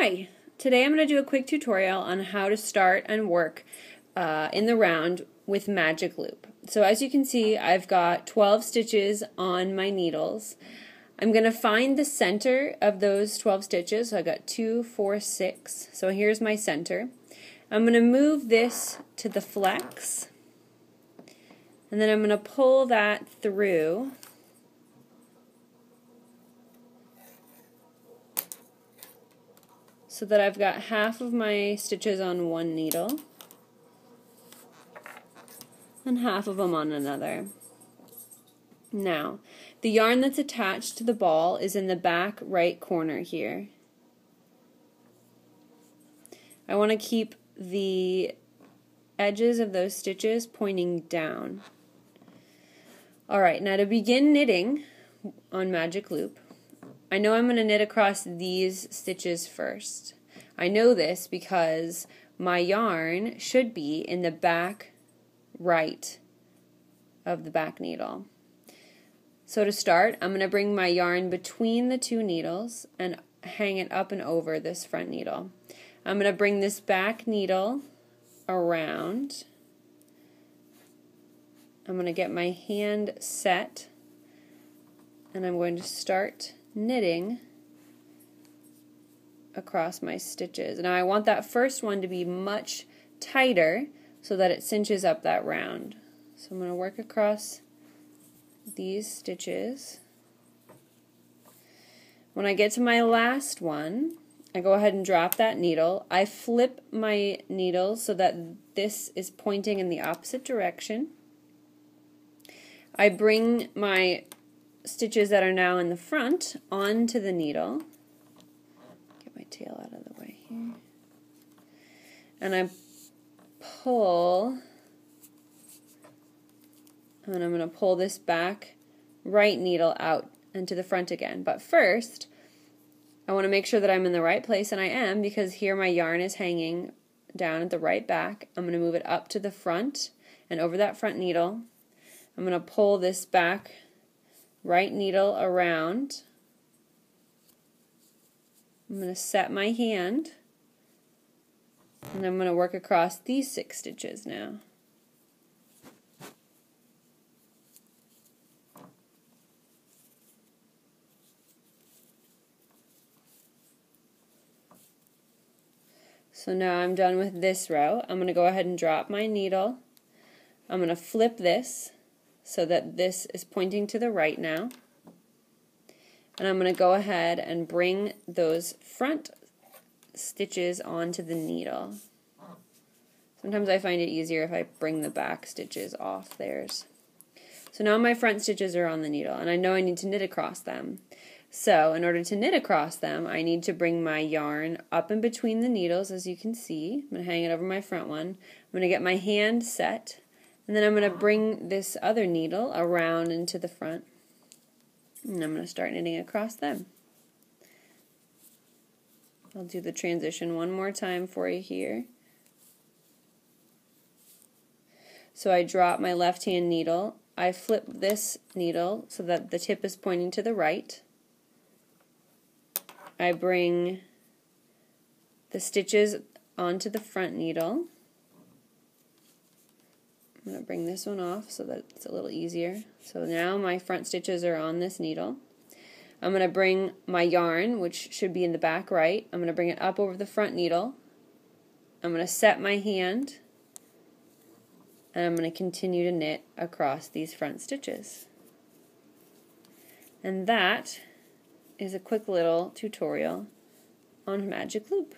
Hi! Today I'm going to do a quick tutorial on how to start and work in the round with magic loop. So as you can see, I've got 12 stitches on my needles. I'm going to find the center of those 12 stitches. So I got 2, 4, 6. So here's my center. I'm going to move this to the flex, and then I'm going to pull that through. So that I've got half of my stitches on one needle and half of them on another. Now, the yarn that's attached to the ball is in the back right corner here. I want to keep the edges of those stitches pointing down. Alright, now to begin knitting on magic loop, I know I'm going to knit across these stitches first. I know this because my yarn should be in the back right of the back needle. So to start, I'm going to bring my yarn between the two needles and hang it up and over this front needle. I'm going to bring this back needle around. I'm going to get my hand set, and I'm going to start knitting across my stitches. Now I want that first one to be much tighter so that it cinches up that round. So I'm going to work across these stitches. When I get to my last one, I go ahead and drop that needle. I flip my needle so that this is pointing in the opposite direction. I bring my stitches that are now in the front onto the needle. Get my tail out of the way here. And I pull, and I'm going to pull this back right needle out and to the front again. But first, I want to make sure that I'm in the right place, and I am, because here my yarn is hanging down at the right back. I'm going to move it up to the front and over that front needle. I'm going to pull this back right needle around. I'm going to set my hand, and I'm going to work across these 6 stitches now. So now I'm done with this row. I'm going to go ahead and drop my needle. I'm going to flip this so that this is pointing to the right now. And I'm going to go ahead and bring those front stitches onto the needle. Sometimes I find it easier if I bring the back stitches off theirs. So now my front stitches are on the needle, and I know I need to knit across them. So in order to knit across them, I need to bring my yarn up in between the needles, as you can see. I'm going to hang it over my front one. I'm going to get my hand set, and then I'm going to bring this other needle around into the front, and I'm going to start knitting across them. I'll do the transition one more time for you here. So I drop my left hand needle. I flip this needle so that the tip is pointing to the right. I bring the stitches onto the front needle. I'm going to bring this one off so that it's a little easier. So now my front stitches are on this needle. I'm going to bring my yarn, which should be in the back right. I'm going to bring it up over the front needle. I'm going to set my hand, and I'm going to continue to knit across these front stitches. And that is a quick little tutorial on magic loop.